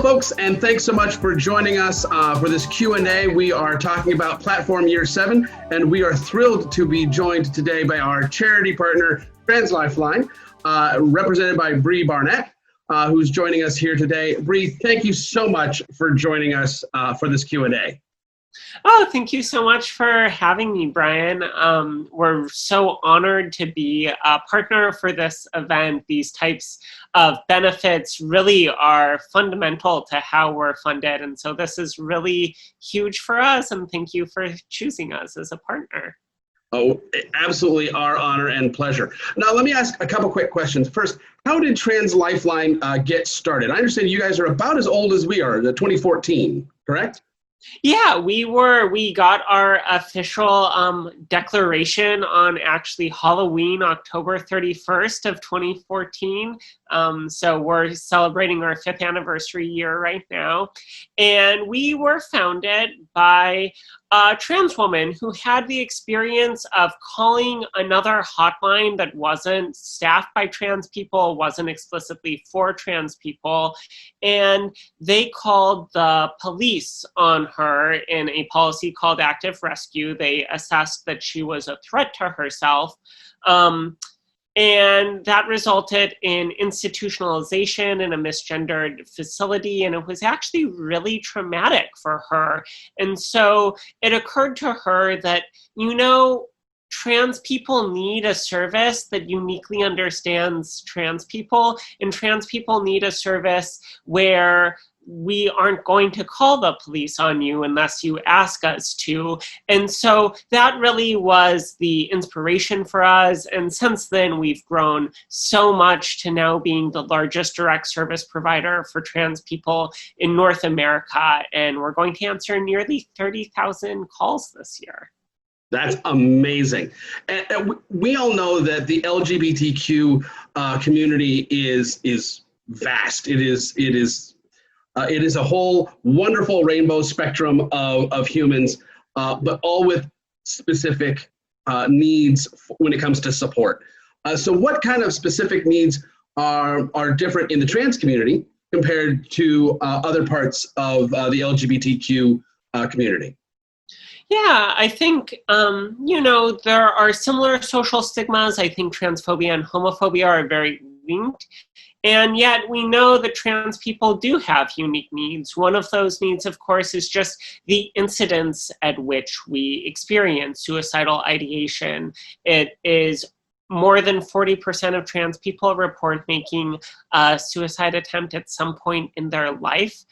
folks, and thanks so much for joining us for this Q&A. We are talking about Platform Year 7, and we are thrilled to be joined today by our charity partner, Trans Lifeline, represented by Bri Barnett, who's joining us here today. Bri, thank you so much for joining us for this Q&A. Oh, thank you so much for having me, Brian. We're so honored to be a partner for this event. These types of benefits really are fundamental to how we're funded. And so this is really huge for us. And thank you for choosing us as a partner. Oh, absolutely our honor and pleasure. Now, let me ask a couple quick questions. First, how did Trans Lifeline get started? I understand you guys are about as old as we are, the 2014, correct? Yeah, we got our official declaration on actually Halloween, October 31st of 2014. So we're celebrating our 5th anniversary year right now. And we were founded by a trans woman who had the experience of calling another hotline that wasn't staffed by trans people, wasn't explicitly for trans people. And they called the police on her in a policy called Active Rescue. They assessed that she was a threat to herself. And that resulted in institutionalization in a misgendered facility, and it was actually really traumatic for her. And so it occurred to her that, trans people need a service that uniquely understands trans people, and trans people need a service where we aren't going to call the police on you unless you ask us to. And so that really was the inspiration for us. And since then, we've grown so much to now being the largest direct service provider for trans people in North America. And we're going to answer nearly 30,000 calls this year. That's amazing. And we all know that the LGBTQ community is vast. It is a whole wonderful rainbow spectrum of humans, but all with specific needs when it comes to support. So what kind of specific needs are different in the trans community compared to other parts of the LGBTQ community? Yeah, I think, there are similar social stigmas. I think transphobia and homophobia are very linked. And yet we know that trans people do have unique needs. One of those needs, of course, is just the incidence at which we experience suicidal ideation. It is more than 40% of trans people report making a suicide attempt at some point in their life,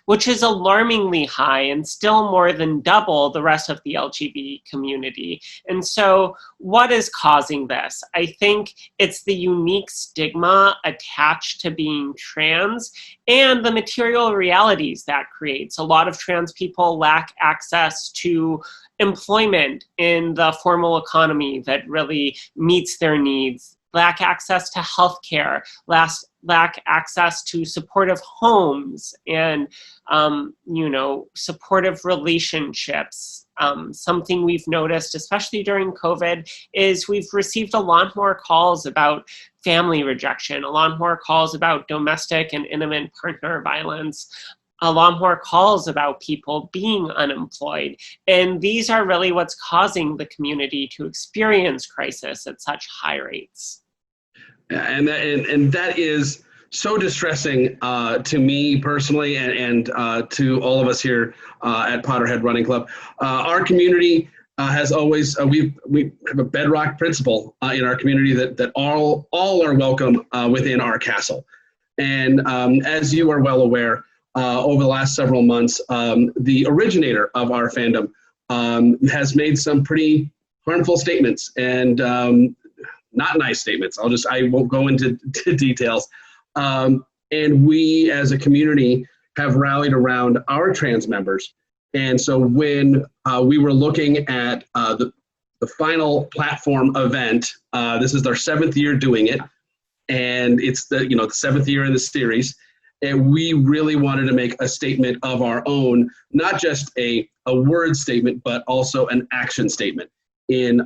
which is alarmingly high and still more than double the rest of the LGBT community. And so what is causing this? I think it's the unique stigma attached to being trans and the material realities that creates. A lot of trans people lack access to employment in the formal economy that really meets their needs, lack access to healthcare, lack access to supportive homes and, supportive relationships. Something we've noticed, especially during COVID, is we've received a lot more calls about family rejection, a lot more calls about domestic and intimate partner violence, a lot more calls about people being unemployed. And these are really what's causing the community to experience crisis at such high rates. And that is so distressing to me personally and to all of us here at Potterhead Running Club. Our community has always, we have a bedrock principle in our community that all are welcome within our castle. And as you are well aware, over the last several months, the originator of our fandom has made some pretty harmful statements and not nice statements. I won't go into details. And we as a community have rallied around our trans members. And so when we were looking at the final platform event, this is our 7th year doing it. And it's the 7th year in the series. And we really wanted to make a statement of our own, not just a word statement, but also an action statement in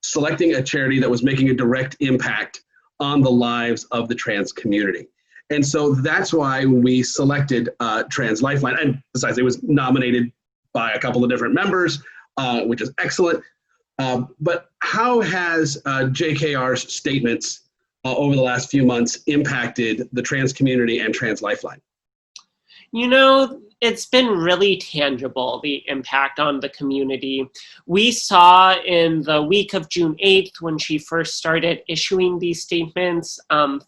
selecting a charity that was making a direct impact on the lives of the trans community. And so that's why we selected Trans Lifeline. And besides, it was nominated by a couple of different members, which is excellent. But how has JKR's statements over the last few months impacted the trans community and Trans Lifeline? You know, it's been really tangible, the impact on the community. We saw in the week of June 8th, when she first started issuing these statements,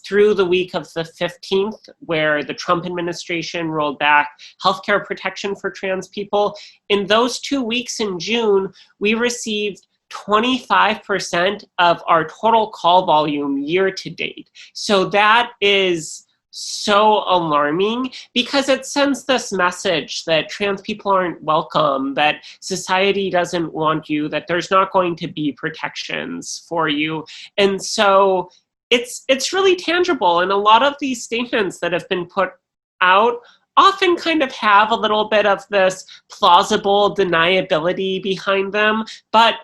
through the week of the 15th, where the Trump administration rolled back healthcare protection for trans people. In those 2 weeks in June, we received 25% of our total call volume year to date. So that is so alarming, because it sends this message that trans people aren't welcome, that society doesn't want you, that there's not going to be protections for you. And so it's really tangible. And a lot of these statements that have been put out often kind of have a little bit of this plausible deniability behind them, but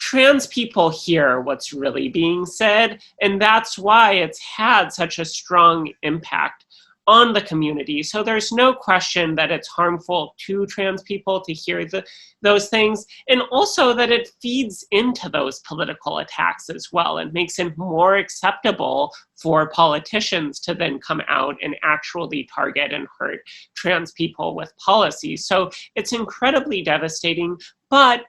trans people hear what's really being said, and that's why it's had such a strong impact on the community. So there's no question that it's harmful to trans people to hear those things, and also that it feeds into those political attacks as well and makes it more acceptable for politicians to then come out and actually target and hurt trans people with policy. So it's incredibly devastating, but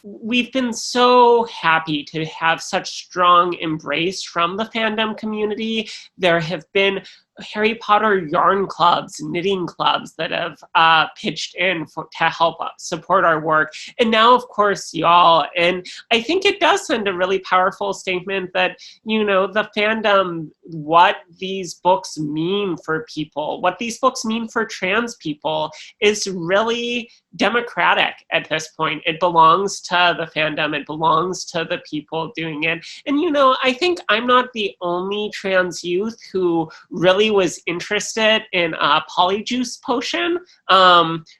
we've been so happy to have such strong embrace from the fandom community. There have been Harry Potter yarn clubs, knitting clubs that have pitched in to help support our work. And now, of course, y'all. And I think it does send a really powerful statement that, you know, the fandom, what these books mean for people, what these books mean for trans people is really democratic at this point. It belongs to the fandom. It belongs to the people doing it. And, you know, I think I'm not the only trans youth who really was interested in a polyjuice potion,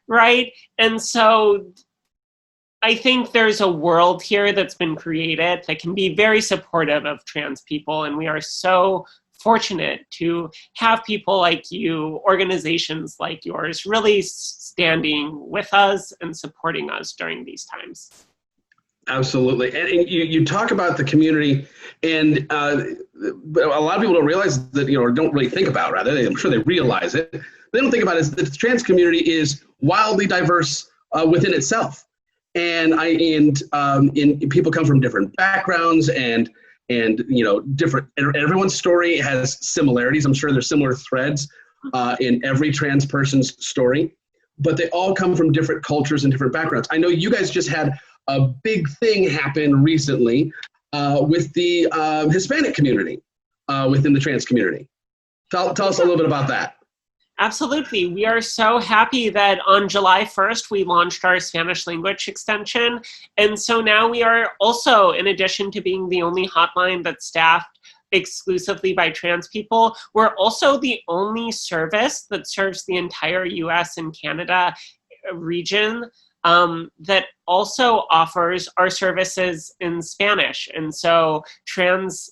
right? And so I think there's a world here that's been created that can be very supportive of trans people, and we are so fortunate to have people like you, organizations like yours, really standing with us and supporting us during these times. Absolutely. And you talk about the community, and but a lot of people don't realize that, you know, or don't really think about, rather, I'm sure they realize it. They don't think about it, that the trans community is wildly diverse within itself. And people come from different backgrounds, and you know, everyone's story has similarities. I'm sure there's similar threads in every trans person's story, but they all come from different cultures and different backgrounds. I know you guys just had a big thing happen recently with the Hispanic community within the trans community. Tell us a little bit about that. Absolutely. We are so happy that on July 1st, we launched our Spanish language extension. And so now we are also, in addition to being the only hotline that's staffed exclusively by trans people, we're also the only service that serves the entire US and Canada region that also offers our services in Spanish. And so trans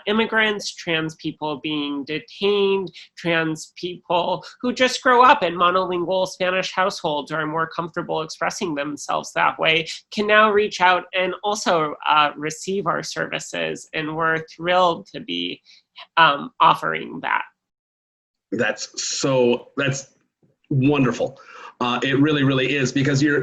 immigrants, trans people being detained, trans people who just grow up in monolingual Spanish households or are more comfortable expressing themselves that way can now reach out and also receive our services. And we're thrilled to be offering that. That's wonderful. It really, really is, because you're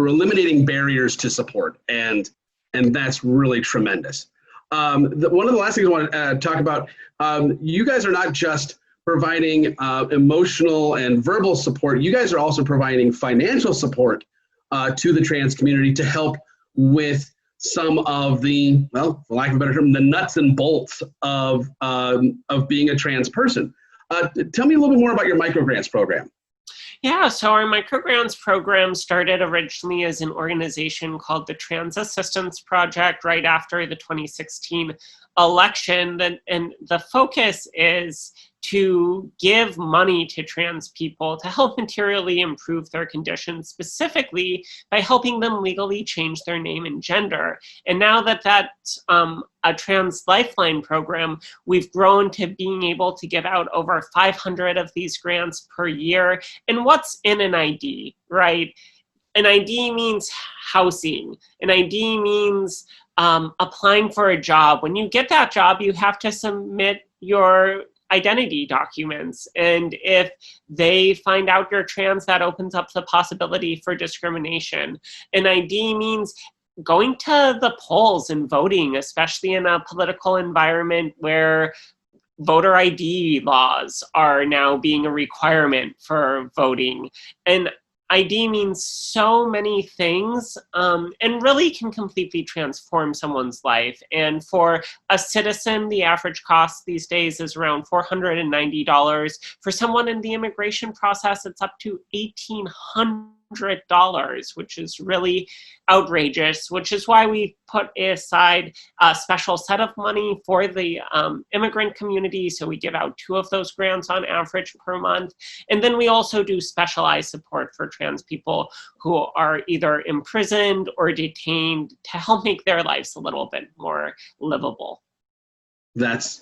eliminating barriers to support, and that's really tremendous. One of the last things I want to talk about, you guys are not just providing emotional and verbal support, you guys are also providing financial support to the trans community to help with some of the, well, for lack of a better term, the nuts and bolts of being a trans person. Tell me a little bit more about your microgrants program. Yeah, so our microgrants program started originally as an organization called the Trans Assistance Project right after the 2016 election. And the focus is to give money to trans people to help materially improve their conditions, specifically by helping them legally change their name and gender. And now that that's a Trans Lifeline program, we've grown to being able to give out over 500 of these grants per year. And what's in an ID, right? An ID means housing. An ID means applying for a job. When you get that job, you have to submit your identity documents. And if they find out you're trans, that opens up the possibility for discrimination. An ID means going to the polls and voting, especially in a political environment where voter ID laws are now being a requirement for voting. And ID means so many things, and really can completely transform someone's life. And for a citizen, the average cost these days is around $490. For someone in the immigration process, it's up to $1,800, which is really outrageous, which is why we put aside a special set of money for the immigrant community. So we give out 2 of those grants on average per month. And then we also do specialized support for trans people who are either imprisoned or detained to help make their lives a little bit more livable. That's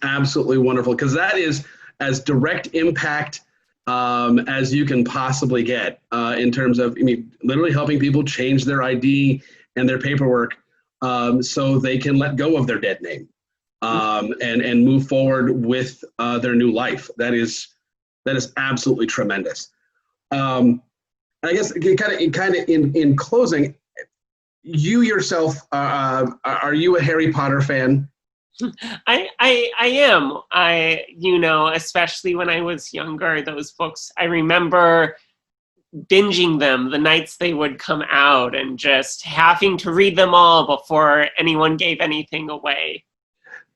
absolutely wonderful, because that is as direct impact as you can possibly get in terms of, literally helping people change their ID and their paperwork so they can let go of their dead name and move forward with their new life. That is absolutely tremendous. I guess kind of in closing, you yourself, are you a Harry Potter fan? I am. Especially when I was younger, those books, I remember binging them the nights they would come out and just having to read them all before anyone gave anything away.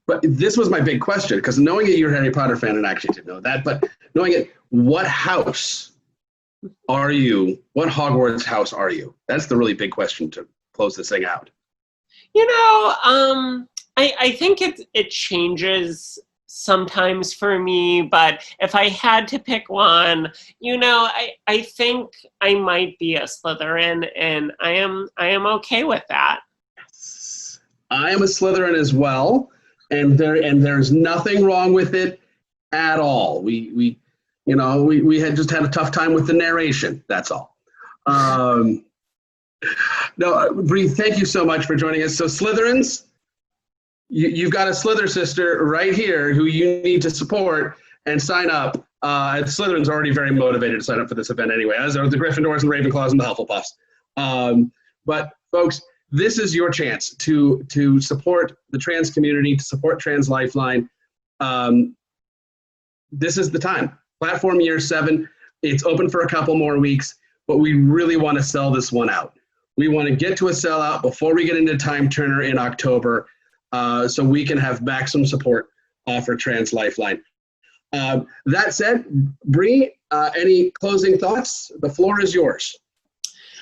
But this was my big question, because knowing that you're a Harry Potter fan, and I actually didn't know that, but knowing it, what house are you? What Hogwarts house are you? That's the really big question to close this thing out. I think it changes sometimes for me, but if I had to pick one, I think I might be a Slytherin, and I am okay with that. I am a Slytherin as well, and there's nothing wrong with it at all. We had just had a tough time with the narration. That's all. No, Bri, thank you so much for joining us. So Slytherins, you've got a Slither sister right here who you need to support and sign up. Slytherin's already very motivated to sign up for this event anyway, as are the Gryffindors and the Ravenclaws and the Hufflepuffs. But folks, this is your chance to support the trans community, to support Trans Lifeline. This is the time. Platform year 7, it's open for a couple more weeks, but we really want to sell this one out. We want to get to a sellout before we get into Time Turner in October, so we can have maximum support for Trans Lifeline. That said, Bri, any closing thoughts? The floor is yours.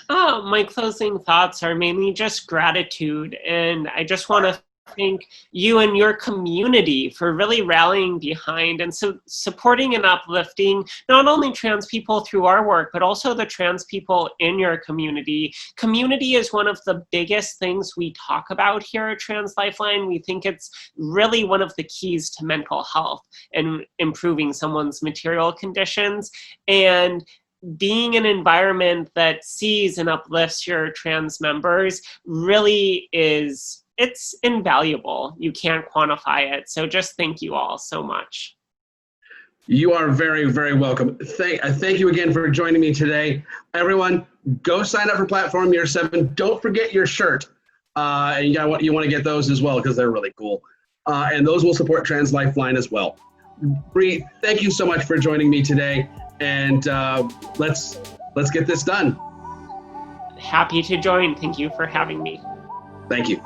My closing thoughts are mainly just gratitude, and I just want to thank you and your community for really rallying behind and supporting and uplifting not only trans people through our work, but also the trans people in your community. Community is one of the biggest things we talk about here at Trans Lifeline. We think it's really one of the keys to mental health and improving someone's material conditions. And being an environment that sees and uplifts your trans members really it's invaluable. You can't quantify it. So just thank you all so much. You are very, very welcome. Thank you again for joining me today. Everyone, go sign up for Platform Year 7. Don't forget your shirt. And you want to get those as well, because they're really cool. And those will support Trans Lifeline as well. Bri, thank you so much for joining me today. And let's get this done. Happy to join. Thank you for having me. Thank you.